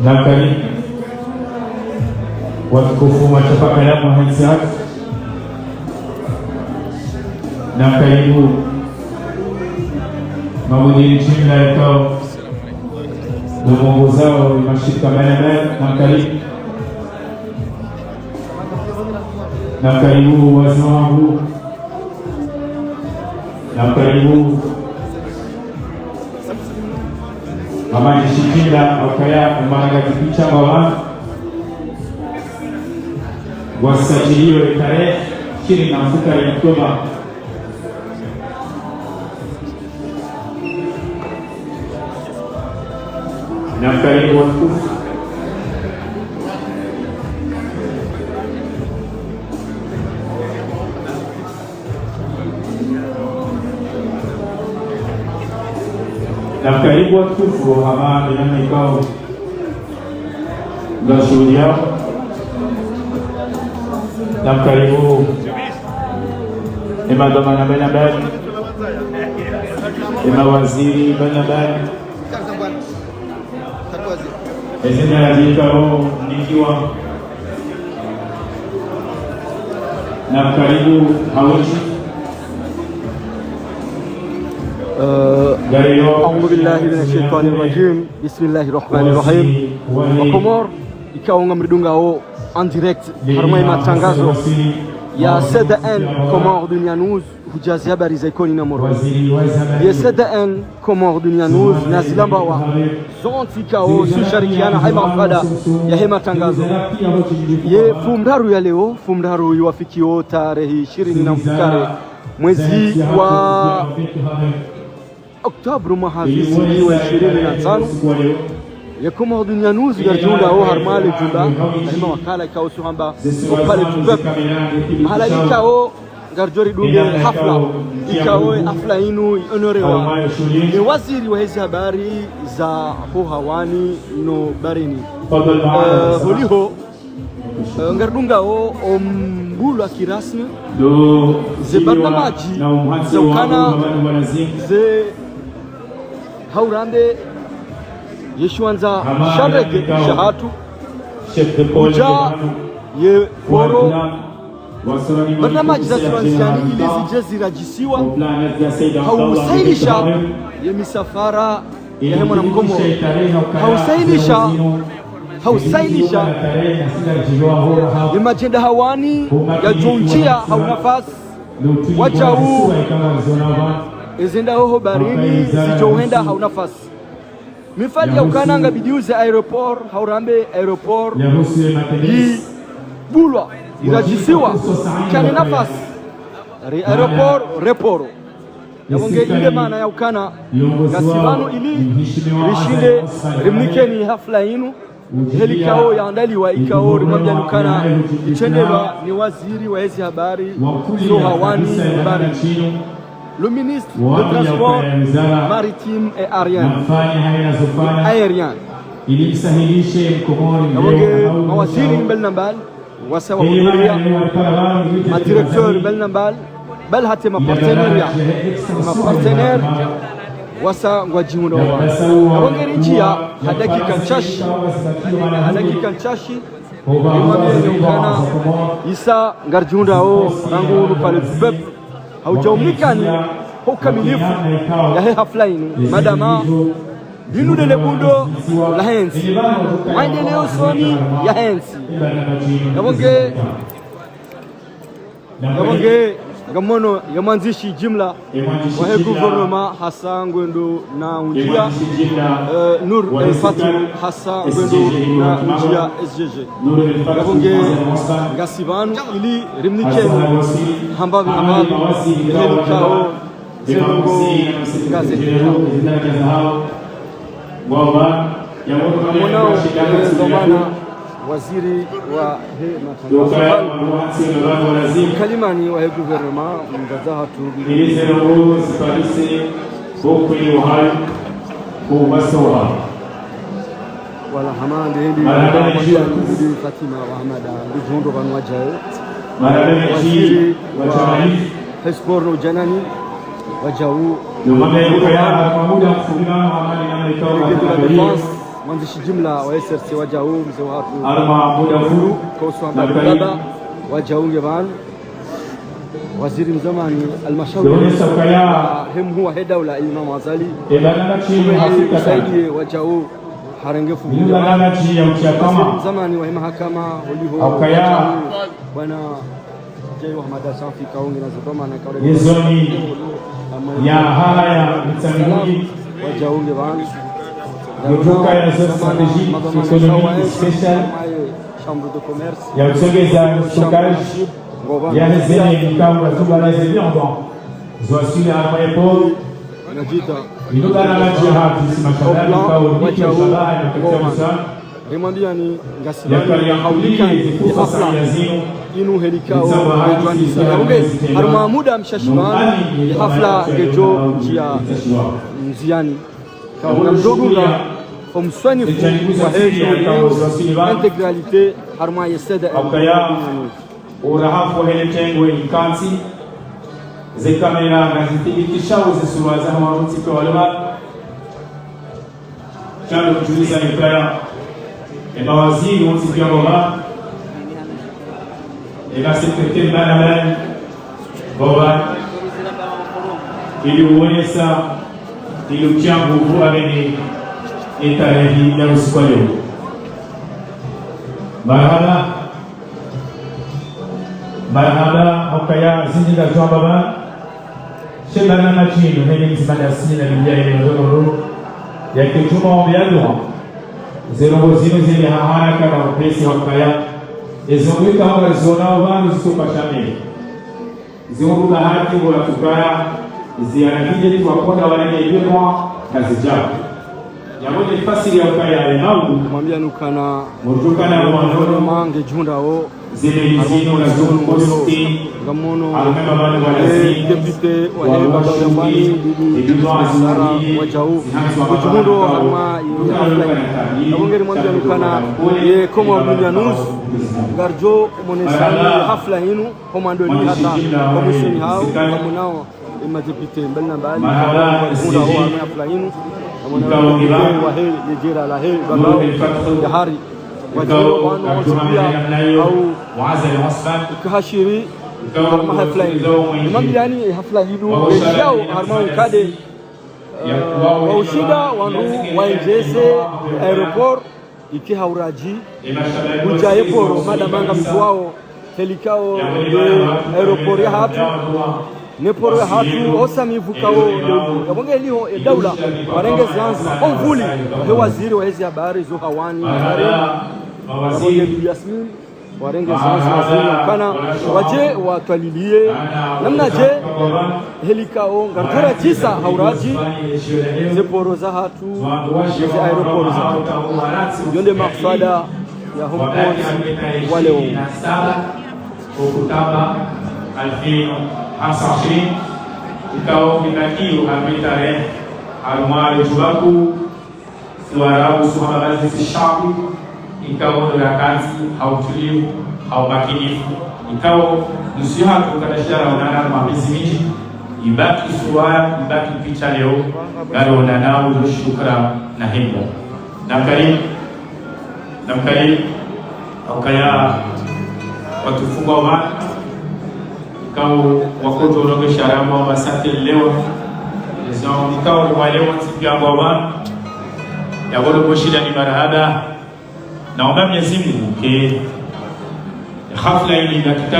na karibu watukufu machapaka ya Muhammad na karibu mamudini jimla ya kao na mwongozao mashirika mbalimbali na karibu wazee wangu na karibu mama jishikila wakaya umanga kipicha mama wasajiliwe tarehe 26 Oktoba na karibu watukufu na karibu watukufu hama bila mikao na shughuli yao na karibu imadhamana Benabel imawaziri Benabel ezina ya vikao nikiwa na karibu hawaji أعوذ بالله من الشيطان الرجيم بسم الله الرحمن الرحيم وكمور ikawa ngamridunga o en direct harmai matangazo ya CDN Comores Dunia News hujazi habari za ikoni na moro ya CDN Comores Dunia News na zilamba wa zonti kao susharikiana haima mfada ya hema tangazo ye fumdaru ya leo fumdaru yuwafikio tarehe 20 na mfukare mwezi wa Oktober mahafisi wa 25 ya Comores Dunia News garjunda au harmali junda kama wakala ikao suhamba pale tubab mahala ikao garjori dunge hafla ikao hafla inu honorewa ni waziri wa hizi habari za hawani no barini holiho ngardunga o ombulu kirasmi ze barnamaji za ukana ze haurande yeshwanza sharege shahatu uja ye koro barnamaji za Tanzania ili zije zirajisiwa hausailisha ye misafara ya hema na mkomo hausailisha ye majenda hawani ya junjia haunafasi wajau ezenda hoho barini zijohenda haunafasi mifali ya ukananga bidiuze aeroport haurambe aeroport yi bulwa irajisiwa kane nafasi aeroport reporo yawonge ile maana ya ukana gasibano ili rishinde rimnikeni hafla inu helikao yaandaliwa ikao rimwambia ukana ichendelwa ni waziri wa hizi habari so hawani bari le ministre de Transport Maritime et Aérien. Il s'agit de mawaziri belnambal wasa wa hudhuria madirekteur belnambal bal hata mapartenaire wasa ngwajimuno wangeri njia hadakika nchashi imamezekana isa ngarjunda o rangu pale beb haujaumikani ukamilifu ya hafla inu madama dinu de lebundo la hensi maendeleo soni ya hensi yabonge gamono yamanzishi jimla wa he gouvernement hasa ngwendo na unjia Nur El Fatou hasa ngwendo na unjia SGG yabonge gasibanu ili rimnikeni hambabi helikao zenungo gazeti mwanao ndomana waziri wa matangazo kalimani wa gouvernement mgazahatu wala hamande hili Fatima wa Hamada bijondo banwajae waziri wa Hesporo Janani wajau mwanzishi jumla wa SRC wajau mzee watu alma muda furu kwa baba wajaunge bana waziri mzamani almashauri hem huwa hedaula Imam Azali saidi wajau harangefu mzamani wa mahakama uliho bwana Jay Ahmad Safi kaungi na zoma na kaule yezoni ya haya mtsanguji wajaunge bana kutoka ya strategique économique spécial chambre de commerce ya kusogeza stockage ya rezeni mkao tuba na rezeni ndo zoasili hapa epo najita ndio na majira hizi mashamba mkao ni shabaa na kutoka remambia ni ngasibani haulika afla inu helikao ajwandisa yaunge harma muda mshashimani hafla gejo jia nziani kauna mdodunga fomswani wa hejo integralité harma yeseda urahafu heletengwe ikansi ze kamera ngazithibitisha uzisuwaza hawaruti kwa walema chalo kujuliza nikaya mawaziri wote pia baba ila sekretari bana baba ili uonyesha ili mchango huwa ni tarehe ya usiku leo marhaba hokaya zinjida kwa baba shebana machino hili mzimana sina bijaye ndogo ya kituma ombiado zero zile haraka na upesi hokaya ezongeka hapa zonao bana zikopashame ziongo bahati wala tukaya zianakije tu wakonda wale yemo kazi jao yamoja ifasiri ya hokaya ya mau mwambia nukana mutokana na mwanzo mange jundao zile izino na zonu posti gamono alukaba bana walazi depute wa baba yamani bibi sara wajau kujundo harma yongeri mwambia nukana ye koma bunyanus garjo monesani hafla hinu komando ni hata komisheni hao kamunao madepute mbelna mbali kunda ho hafla hinu kamunao wa he yejera la he baba ya hari wajao wano wasipia au kahashiri harma hafla imam yani hafla hidu yao harma ukade waushida wanu waenjese aeroport iki hauraji ujaye poro madamanga mkwao helikao aeroport ya hatu neporo ya hatu osamivuka wo yabonge liho daula barenge zanzi ovuli he waziri wa hizi habari zo hawani wabonge Yasmin warenge zanzi waziri kana waje watwalilie namna je helikao ngartora tisa hauraji zeporo za hatu hizi aeroport za hatu yonde maksada ya Hong Kong wale okutaba 2025 ikao kinakio habitare almari jubaku suarabu suhabazi sishabu ikao ndakazi hautulivu haumakinifu ikao nusiha tukadashara onana mabizimiji ibaki suara ibaki picha leo gari onanao shukra na himba na karibu ukaya watufunga wa kao wakoto roge sharama wa sante leo zao nikao kwa leo tipia baba ya bado boshida ni marahaba naomba Mwenyezi Mungu ke hafla hii dakika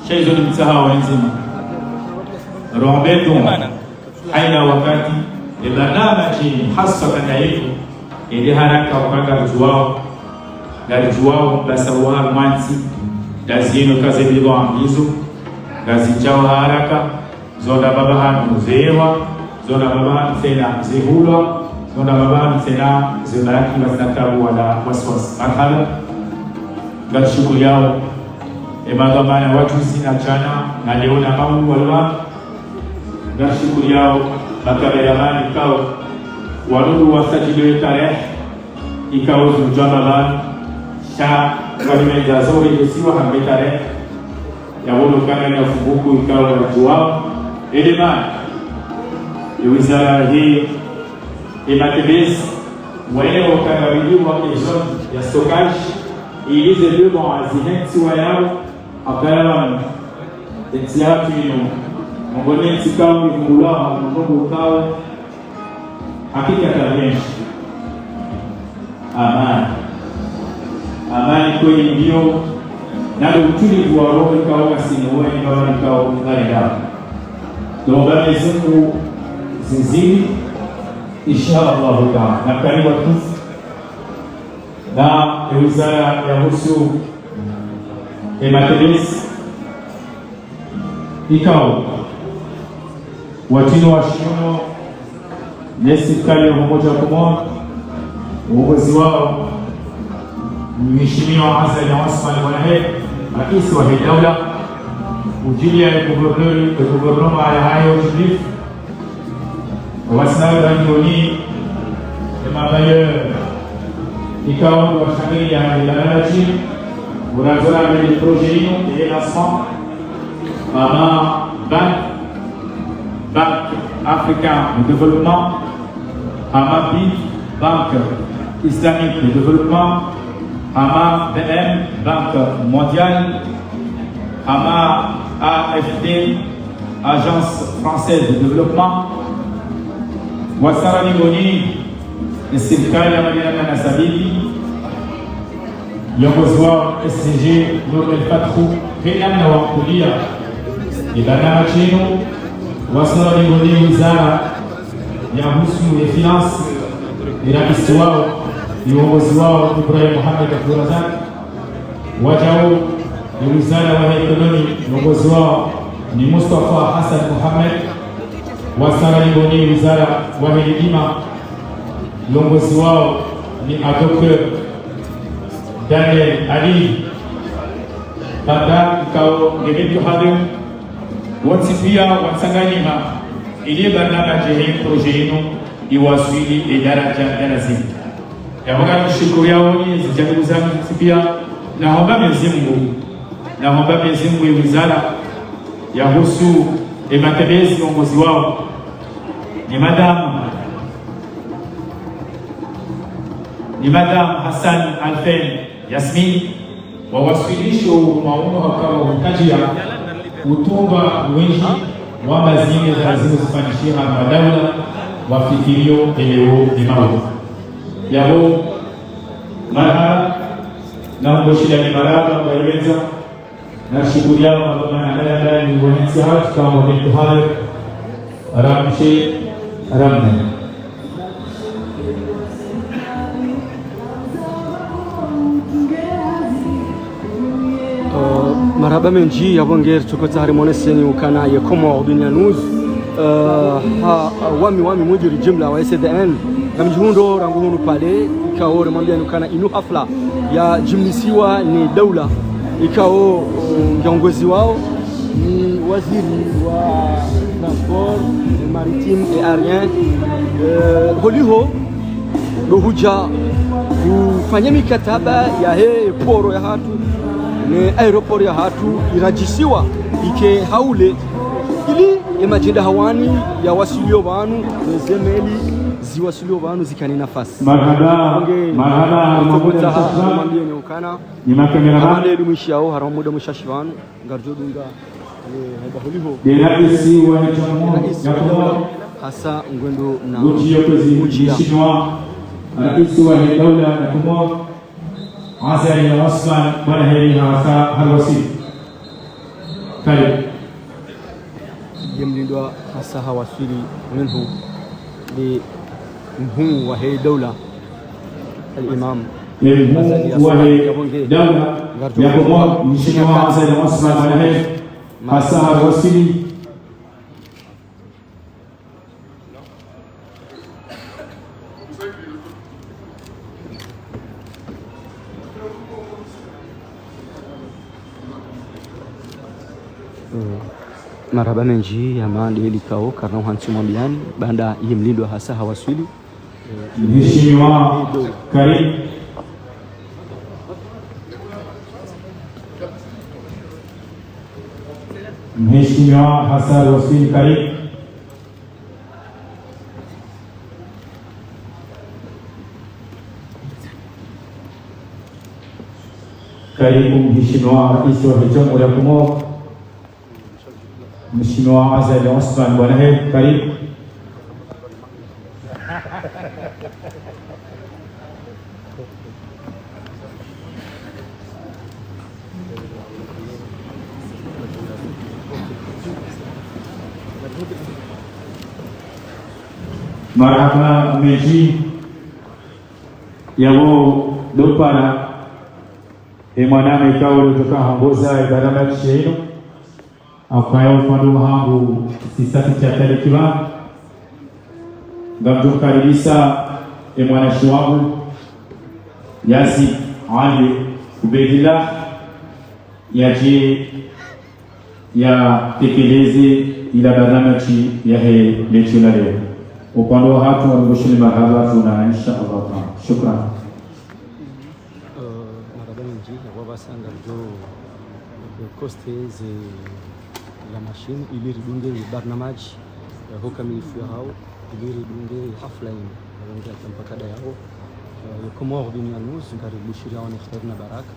shaizo ni msahau nzima rombeto haina wakati barnamaji hasa kana yetu ili haraka wakanga juwao gajuwao basawa mwanzi dazino kaze bilwa hizo gazichao haraka zonda baba hanu zewa zonda baba tena zehulwa zonda baba tena zibaki wasnatabu wala waswas akhala gashughuli yao magamana watu sina chana na leo na mamu walwa gashughuli yao makaberamani kao wadudu wasajiliwe tarehe ikao zujama sha kalimeza zote yesiwa hametare ya wolo kana na fubuku ikawa na juao elema wizara hii imatebezi wao wakabidhiwa zone ya stockage ili ziwe mwazineti wao akala etiatu ino mbone tikao ngula mbongo kao hakika tarehe amani kweli ndio na utulivu wa roho kao kasinoe kao ngaenda tuomba Mungu zinzini inshallah taala na karibu tu na wizara ya husu ematelis ikao watino wa shino serikali ya umoja wa Komoro uongozi wao Mheshimiwa Hassan Osman Mwanahe rais wa dawla ujili ya gouvernement ya hayo jilif wasna rangoni mabaye ikao wa shangri ya dalalaji urazora avec les projets et lancement ama Banque africaine de développement, ama Banque islamique de développement, ama BM Banque mondiale, ama AFD Agence française de développement, wasara mingoni serikali ya Madina na Sabili viongozi wao SCG Nobel Fathu pia na wakulia idara chino wasara mingoni wizara ya husu ya finance rais wao viongozi wao Ibrahim Mohamed Abdurazak wajao ni wizara wa ekonomi viongozi wao ni Mustafa Hassan Mohamed wasara mingoni wizara wa hidima viongozi wao ni Dr. Daniel Ali Bada kao ngebetu hado wote pia watsanganyima ili barnaba jehe projet yenu iwasili idaraja lazima yaboga kushukuru yao ni zijabu zangu pia naomba Mwenyezi Mungu wizara ya husu ematebezi viongozi wao ni Madam Hassan Alfen Yasmin wawasilisho maono wakawa utajia utumba wengi wa mazini za zifanishia madawla wafikirio eleo imao yabo mara na mboshida ni maraba mbaiweza na shughuli yao mabana ndani ni wananchi hao kama mwenye hayo ramshe ramne marhaba menji yabongera chokota hari moneseni ukana yekomo dunia news wami mujiri jumla wa SDN namjihundo ranguhunu pale ikao remwambia ukana inu hafla ya jumlisiwa ni daula ikao kiongozi wao ni waziri wa transport maritime et aérien holiho dohuja kufanya mikataba ya poro ya hatu ni aeroport ya hatu irajisiwa ike haule ili imajinda hawani ya wasilio wanu zemeli ziwasilio wanu zikani nafasi marhaba mwambie ni ukana ni makamera hamande dumishao haramu muda mushashwanu ngarjo dunga heba holiho derabisi wa jamu yakomo hasa ngwendo na ujia shinwa rais wa dawla na Komoro Hassan Osman Mwanahe hasa halwasi karibu yemlindwa hasa hawasili minhu li mhu wa dawla al-imam wa dawla ya Komoro Mheshimiwa Hassan Osman Mwanahe hasa halwasi marhaba menji amande ilikao karna hantu mwambiani banda yemlindwa hasa hawasili Mheshimiwa karibu Mheshimiwa Hassan Wasili karibu Karibu Mheshimiwa Rais wa Jamhuri ya Komoro, Mheshimiwa Azali Osman Bwana Head, karibu. Marhaba meji yabo dopara mwaname ikawo kutoka hongoza barama chino akayo mfano hangu sisati cha talikiwa ngamjo karibisa mwanashi wangu Yasi Ali Ubedila yaje ya tekeleze ila barama chi ya he lechuna leo upande wa hatu warugushini marhaba tuna insha Allah. Shukran. Sanga jo coste la machine ili ridunge barnamaj hukamilifu hao ili ridunge hafla ndio mpaka da yao Komoro dunia nusu karibu shiria wa khair na baraka.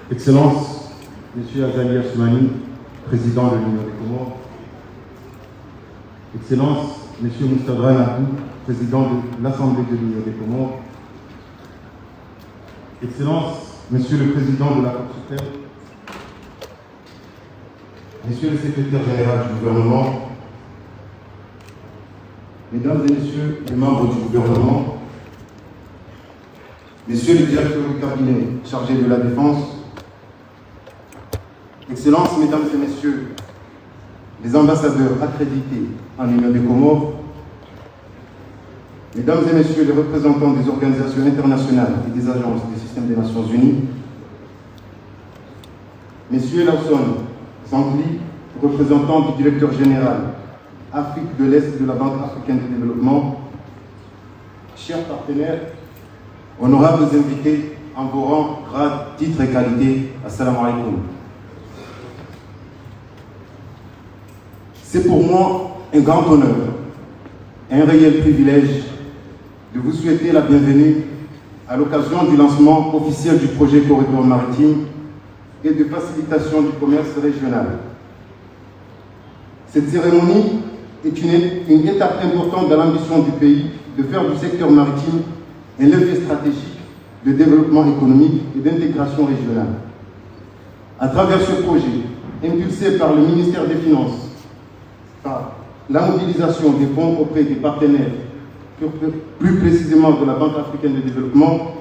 Excellence, Monsieur Azali Assoumani, Président de l'Union des Comores. Excellence, Monsieur Moustapha Nabou, Président de l'Assemblée de l'Union des Comores. Excellence, Monsieur le Président de la Cour suprême. Monsieur le Secrétaire général du gouvernement. Mesdames et Messieurs les membres du gouvernement. Messieurs le directeur du cabinet chargé de la défense. Excellences, Mesdames et Messieurs, les ambassadeurs accrédités en Union des Comores, Mesdames et Messieurs les représentants des organisations internationales et des agences du système des Nations Unies, Messieurs Lawson Sankli, représentant du directeur général Afrique de l'Est de la Banque africaine de développement, chers partenaires, honorables invités en vos rangs, grades, titres et qualités, assalamu alaikum. C'est pour moi un grand honneur, un réel privilège de vous souhaiter la bienvenue à l'occasion du lancement officiel du projet Corridor maritime et de facilitation du commerce régional. Cette cérémonie est une étape importante dans l'ambition du pays de faire du secteur maritime un levier stratégique de développement économique et d'intégration régionale. À travers ce projet, impulsé par le ministère des Finances, par la mobilisation des fonds auprès des partenaires, plus précisément de la Banque africaine de développement,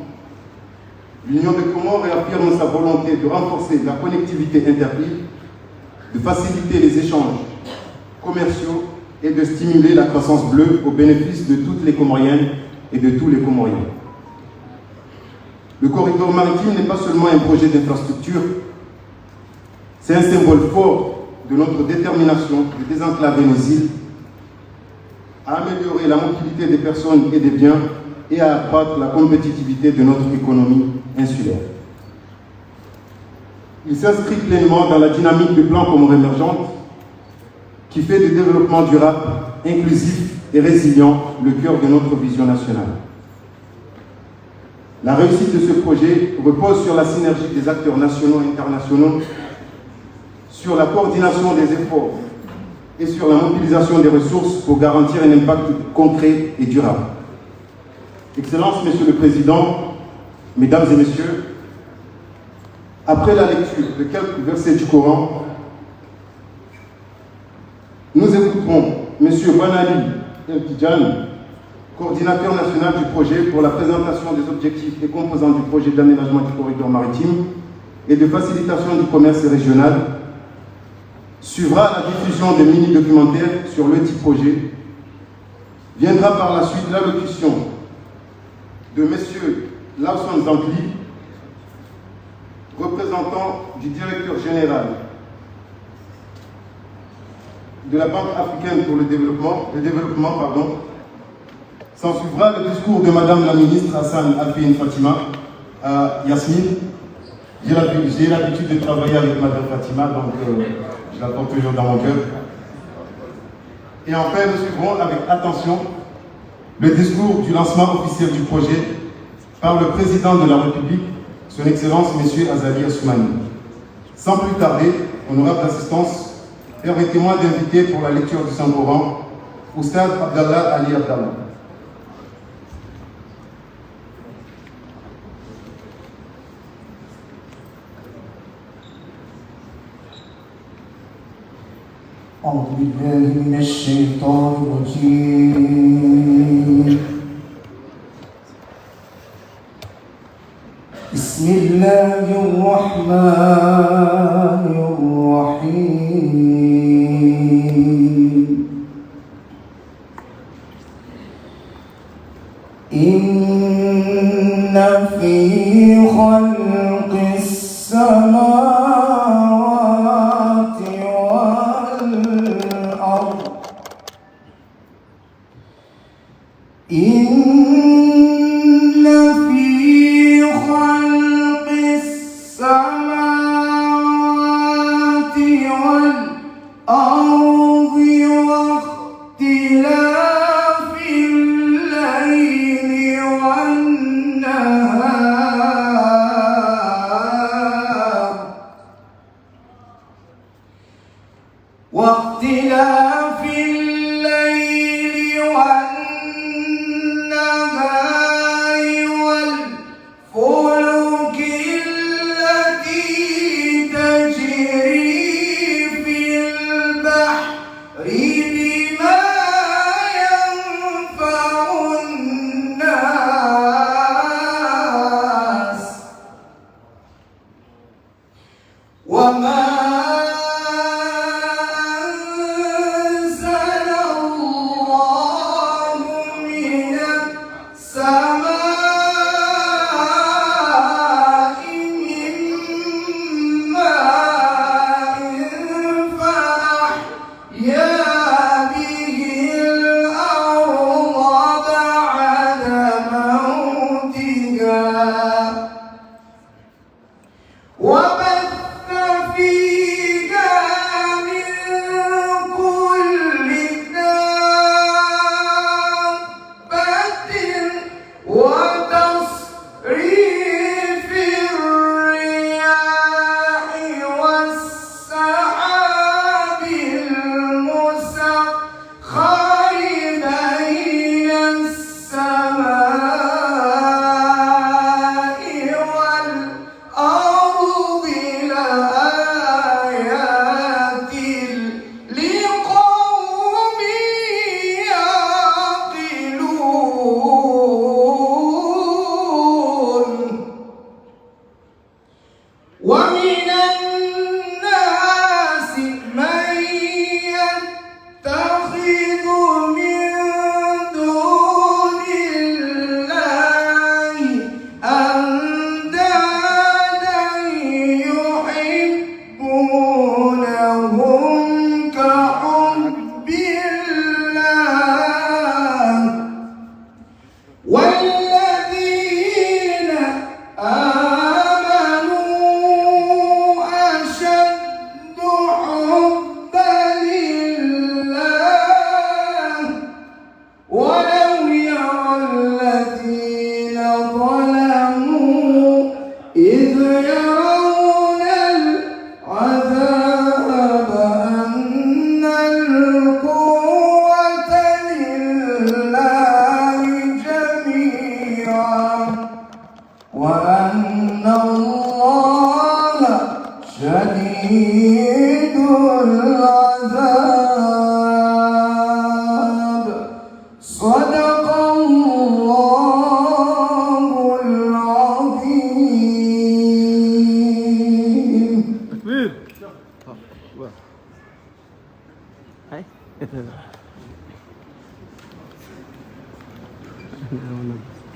l'Union des Comores réaffirme sa volonté de renforcer la connectivité interîles, de faciliter les échanges commerciaux et de stimuler la croissance bleue au bénéfice de toutes les Comoriennes et de tous les Comoriens. Le corridor maritime n'est pas seulement un projet d'infrastructure, c'est un symbole fort de notre détermination de désenclaver nos îles, à améliorer la mobilité des personnes et des biens et à accroître la compétitivité de notre économie insulaire. Il s'inscrit pleinement dans la dynamique du plan Comores émergente qui fait du développement durable, inclusif et résilient le cœur de notre vision nationale. La réussite de ce projet repose sur la synergie des acteurs nationaux et internationaux, sur la coordination des efforts et sur la mobilisation des ressources pour garantir un impact concret et durable. Excellences, Monsieur le Président, Mesdames et Messieurs, après la lecture de quelques versets du Coran, nous écouterons M. Banali El-Tidjani, coordinateur national du projet pour la présentation des objectifs et composants du projet d'aménagement du corridor maritime et de facilitation du commerce régional. Suivra la diffusion de mini-documentaires sur le dit projet. Viendra par la suite l'allocution de M. Lawson Zankli, représentant du directeur général de la Banque africaine pour le développement. S'en suivra le discours de Madame la ministre Hassan Alfine Fatima à Yasmine. J'ai l'habitude de travailler avec Madame Fatima, donc je la porte toujours dans mon cœur. Et enfin, nous suivrons avec attention le discours du lancement officiel du projet par le président de la République, Son Excellence M. Azali Assoumani. Sans plus tarder, honorable assistance, permettez-moi d'inviter pour la lecture du Saint-Coran Oustaz Abdallah Ali Abdallah. أعوذ بالله من الشيطان الرجيم بسم الله الرحمن الرحيم إن في خلق السماوات والأرض إن في خلق السماوات والأرض واختلاف الليل والنهار واختلاف الليل والنهار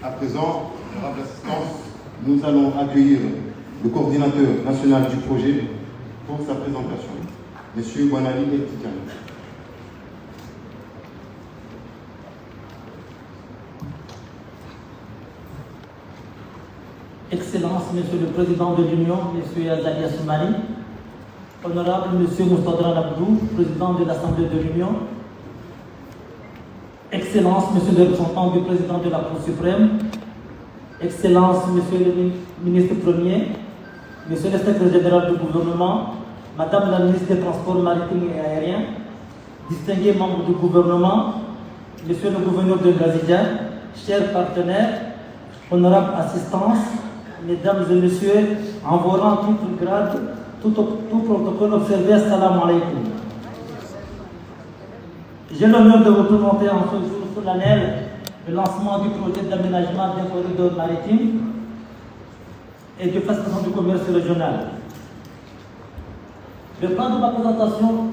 À présent, honorable assistance, nous allons accueillir le coordinateur national du projet pour sa présentation, M. Wanali Etikan. Excellence, Monsieur le Président de l'Union, Monsieur Azali Assoumani, Honorable Monsieur Moustadran Abdou, Président de l'Assemblée de l'Union, Excellence, Monsieur le représentant du Président de la Cour suprême, Excellence, Monsieur le Ministre Premier, Monsieur le Secrétaire général du gouvernement, Madame la Ministre des Transports maritimes et aériens, distingués membres du gouvernement, Monsieur le Gouverneur de Brazilian, chers partenaires, honorable assistance, Mesdames et Messieurs, en vos rangs, tout grade, tout protocole observé, assalamu alaikum. J'ai l'honneur de vous présenter en ce jour solennel le lancement du projet d'aménagement d'un corridor maritime et de facilitation du commerce régional. Le plan de ma présentation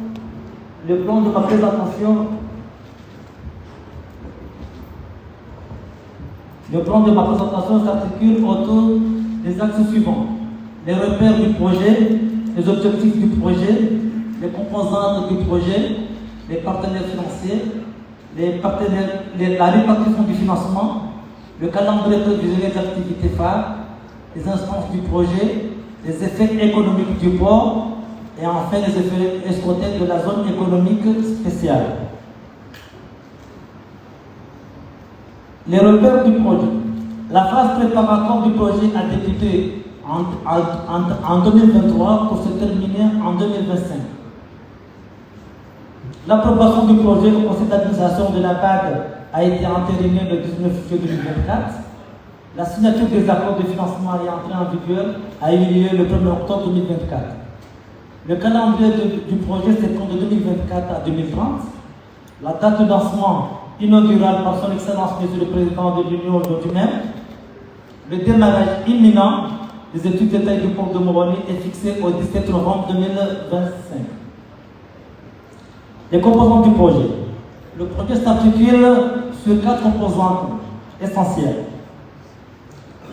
s'articule autour des axes suivants: les repères du projet, les objectifs du projet, les composantes du projet, les partenaires financiers, la répartition du financement, le calendrier prévisionnel des activités phares, les instances du projet, les effets économiques du port et enfin les effets escomptés de la zone économique spéciale. Les repères du projet. La phase préparatoire du projet a débuté en 2023 pour se terminer en 2025. L'approbation du projet au conseil d'administration de la BAD a été entérinée le 19 juillet 2024. La signature des accords de financement est entrée en vigueur a eu lieu le 1er octobre 2024. Le calendrier du projet s'étend de 2024 à 2030. La date de lancement inaugurale par son Excellence Monsieur le Président de l'Union aujourd'hui même. Le démarrage imminent des études détaillées du port de Moroni est fixé au 17 novembre 2025. Les composantes du projet. Le projet s'articule sur 4 composantes essentielles.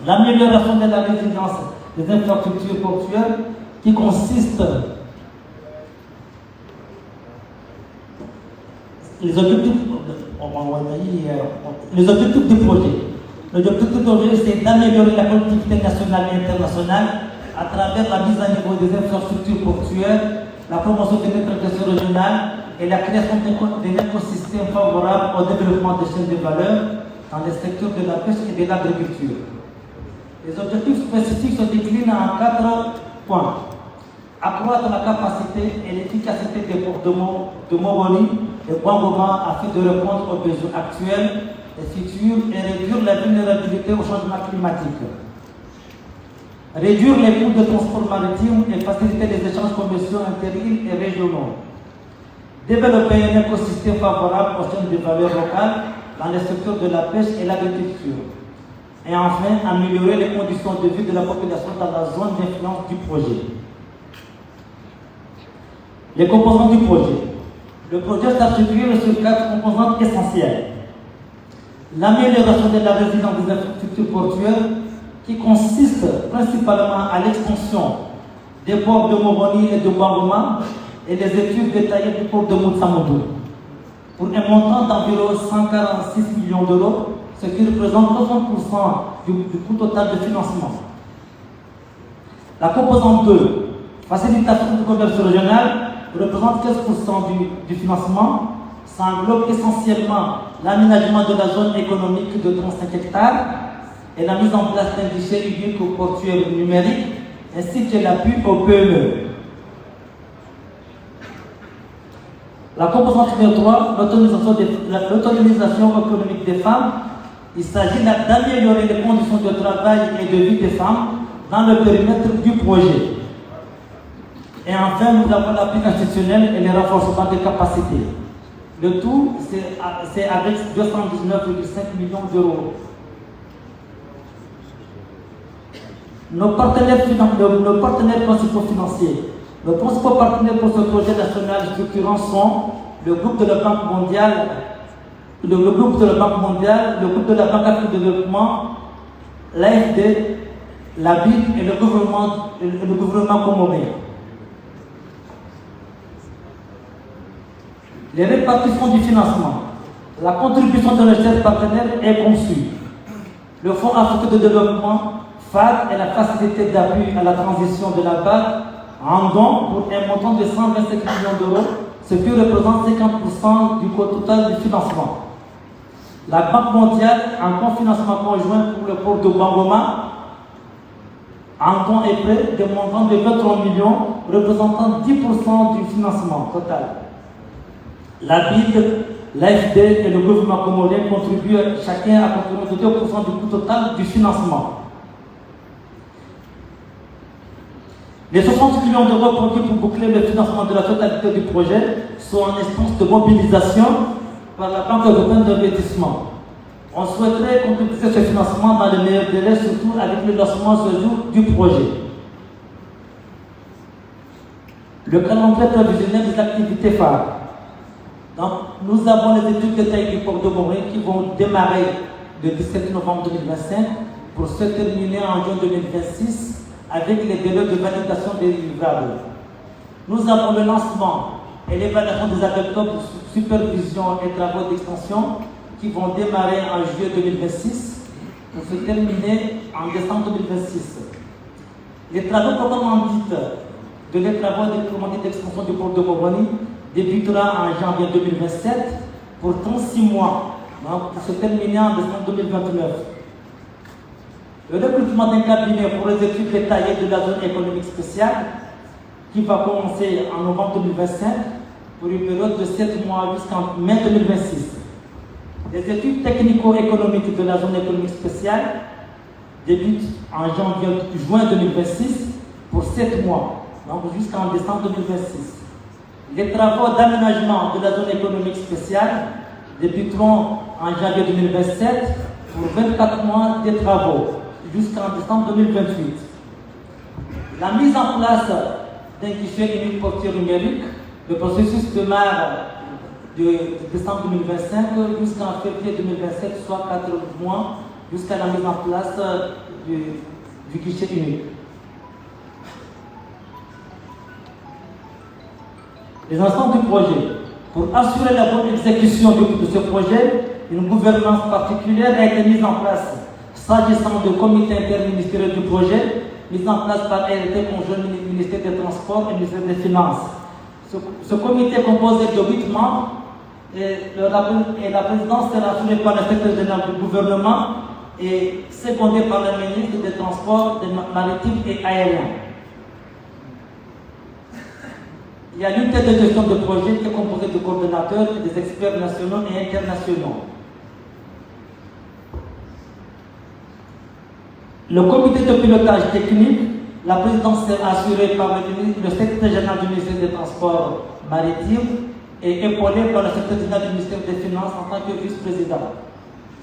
L'amélioration de la résilience des infrastructures portuaires qui consiste les objectifs du projet. L'objectif du projet, c'est d'améliorer la connectivité nationale et internationale à travers la mise à niveau des infrastructures portuaires, la promotion de l'intégration régionale et la création d'un écosystème favorable au développement des chaînes de valeur dans les secteurs de la pêche et de l'agriculture. Les objectifs spécifiques se déclinent en 4 points. Accroître la capacité et l'efficacité des ports de Moroni et Bangoma afin de répondre aux besoins actuels et futurs et réduire la vulnérabilité au changement climatique. Réduire les coûts de transport maritime et faciliter les échanges commerciaux intérieurs et régionaux. Développer un écosystème favorable aux chaînes de valeur locales dans les secteurs de la pêche et l'agriculture. Et enfin, améliorer les conditions de vie de la population dans la zone d'influence du projet. Les composants du projet. Le projet s'articule sur 4 composantes essentielles. L'amélioration de la résilience des infrastructures portuaires qui consiste principalement à l'extension des ports de Moroni et de Bangoma et les études détaillées du port de Moutsamoudou pour un montant d'environ 146 millions d'euros, ce qui représente 60% du coût total de financement. La composante 2, facilitation du commerce régional, représente 15% du financement. Ça englobe essentiellement l'aménagement de la zone économique de 35 hectares et la mise en place d'un guichet unique au portuaire numérique ainsi que l'appui au PME. La composante numéro 3, l'autonomisation économique des femmes. Il s'agit d'améliorer les conditions de travail et de vie des femmes dans le périmètre du projet. Et enfin, nous avons l'appui institutionnel et le renforcement des capacités. Le tout, c'est avec 219,5 millions d'euros. Nos partenaires principaux financiers. Nos principaux partenaires pour ce projet national structurant sont le groupe de la Banque mondiale le groupe de la Banque mondiale, le groupe de la Banque africaine de développement, l'AFD, la BID et le gouvernement comorien. Les répartitions du financement. La contribution de nos chers partenaires est conçue. Le Fonds africain de développement, FAD, et la facilité d'appui à la transition de la BAD en don pour un montant de 125 millions d'euros, ce qui représente 50% du coût total du financement. La Banque mondiale, un cofinancement conjoint pour le port de Bangoma, en don et prêt de montant de 23 millions, représentant 10% du financement total. La BID, l'AFD et le gouvernement comorien contribuent chacun à contribuer de 2% du coût total du financement. Les 60 millions d'euros produits pour boucler le financement de la totalité du projet sont en instance de mobilisation par la Banque européenne d'investissement. On souhaiterait concrétiser ce financement dans les meilleurs délais, surtout avec le lancement ce jour du projet. Le calendrier prévisionnel des activités phares. Donc, nous avons les études détaillées du port de Morée qui vont démarrer le 17 novembre 2025 pour se terminer en juin 2026 avec les délais de validation des livrables. Nous avons le lancement et l'évaluation des appels d'offres pour supervision et travaux d'extension qui vont démarrer en juillet 2026 pour se terminer en décembre 2026. Les travaux proprement dits les travaux d'extension du port de Moroni débutera en janvier 2027 pour 36 mois, donc pour se terminer en décembre 2029. Le recrutement d'un cabinet pour les études détaillées de la zone économique spéciale qui va commencer en novembre 2025 pour une période de 7 mois jusqu'en mai 2026. Les études technico-économiques de la zone économique spéciale débutent en juin 2026 pour 7 mois, donc jusqu'en décembre 2026. Les travaux d'aménagement de la zone économique spéciale débuteront en janvier 2027 pour 24 mois de travaux jusqu'en décembre 2028. La mise en place d'un guichet unique portier numérique, le processus démarre de décembre 2025 jusqu'en février 2027, soit 4 mois, jusqu'à la mise en place du guichet unique. Les ensembles du projet. Pour assurer la bonne exécution de ce projet, une gouvernance particulière a été mise en place s'agissant du comité interministériel du projet, mis en place par RT conjoint ministère des Transports et ministère des Finances. Ce comité est composé de 8 membres et la présidence sera assurée par le secrétaire général du gouvernement et secondée par le ministre des Transports, des Maritimes et Aériens. Il y a l'unité de gestion de projet qui est composée de coordonnateurs et des experts nationaux et internationaux. Le comité de pilotage technique, la présidence sera assurée par le secrétaire général du ministère des Transports maritimes et épaulé par le secrétaire général du ministère des Finances en tant que vice-président.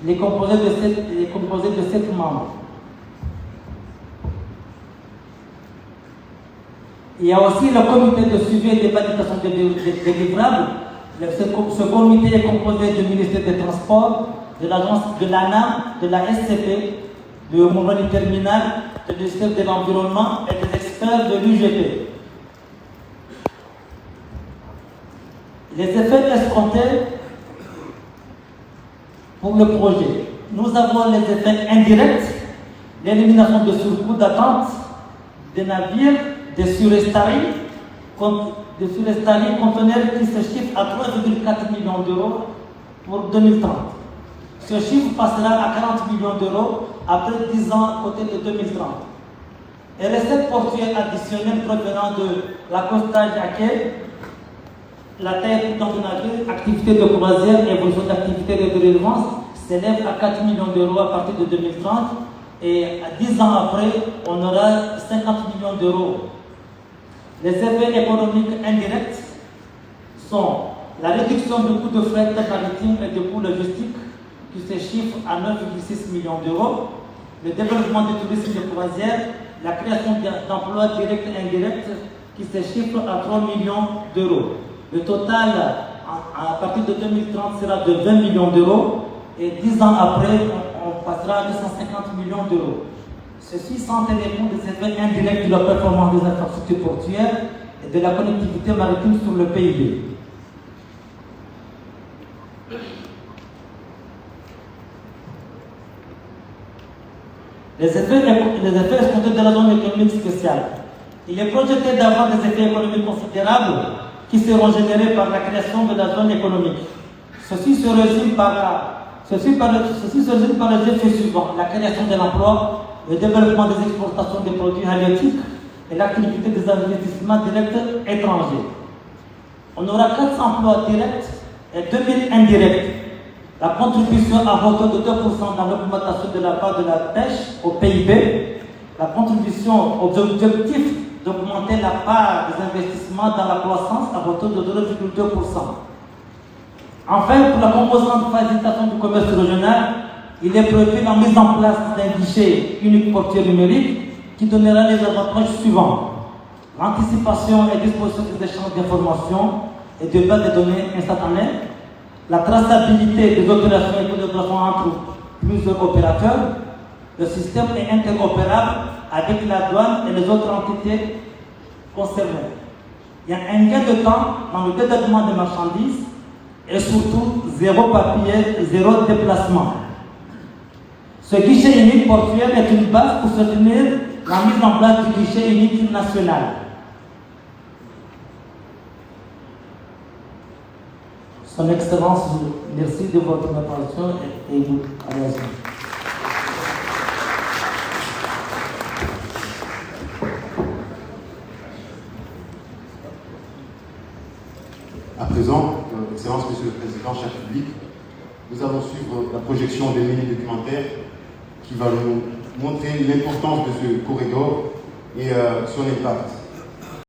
Il est composé de 7 membres. Il y a aussi le comité de suivi et de validation des livrables. Ce comité est composé du ministère des Transports, de l'agence de l'ANAM, de la SCP, du Moroni Terminal, du ministère de l'Environnement et des experts de l'UGP. Les effets escomptés pour le projet. Nous avons les effets indirects, l'élimination de surcoûts d'attente des navires, des surestaries conteneurs qui se chiffrent à 3,4 millions d'euros pour 2030. Ce chiffre passera à 40 millions d'euros après 10 ans à côté de 2030. Et les recettes portuaires additionnelles provenant de l'accostage à quai, la taille du navire, activité de croisière, évolution d'activité de relevance s'élève à 4 millions d'euros à partir de 2030 et à 10 ans après, on aura 50 millions d'euros. Les effets économiques indirects sont la réduction du coût de fret maritime et de coûts logistiques qui se chiffre à 9,6 millions d'euros, le développement du tourisme de croisière, la création d'emplois directs et indirects qui se chiffre à 3 millions d'euros. Le total à partir de 2030 sera de 20 millions d'euros et 10 ans après, on passera à 250 millions d'euros. Ceci sans tenir compte des effets indirects de la performance des infrastructures portuaires et de la connectivité maritime sur le PIB. Les effets escomptés de la zone économique spéciale. Il est projeté d'avoir des effets économiques considérables qui seront générés par la création de la zone économique. Ceci se résume par les effets suivants: la création de l'emploi, le développement des exportations des produits halieutiques et l'activité des investissements directs étrangers. On aura 400 emplois directs et 2000 indirects. La contribution à hauteur de 2% dans l'augmentation de la part de la pêche au PIB, la contribution aux objectifs d'augmenter la part des investissements dans la croissance à hauteur de 0,2%. Enfin, pour la composante facilitation du commerce régional, il est prévu la mise en place d'un guichet unique portuaire numérique qui donnera les avantages suivants: l'anticipation et disposition des échanges d'informations et de bases de données instantanées, la traçabilité des opérations et collaboration entre plusieurs opérateurs. Le système est interopérable avec la douane et les autres entités concernées. Il y a un gain de temps dans le détachement des marchandises et surtout zéro papier, zéro déplacement. Ce guichet unique portuaire est une base pour soutenir la mise en place du guichet unique national. Son Excellence, merci de votre attention et vous remercie. À présent, Excellence, Monsieur le Président, cher public, nous allons suivre la projection des mini-documentaires qui va nous montrer l'importance de ce corridor et son impact.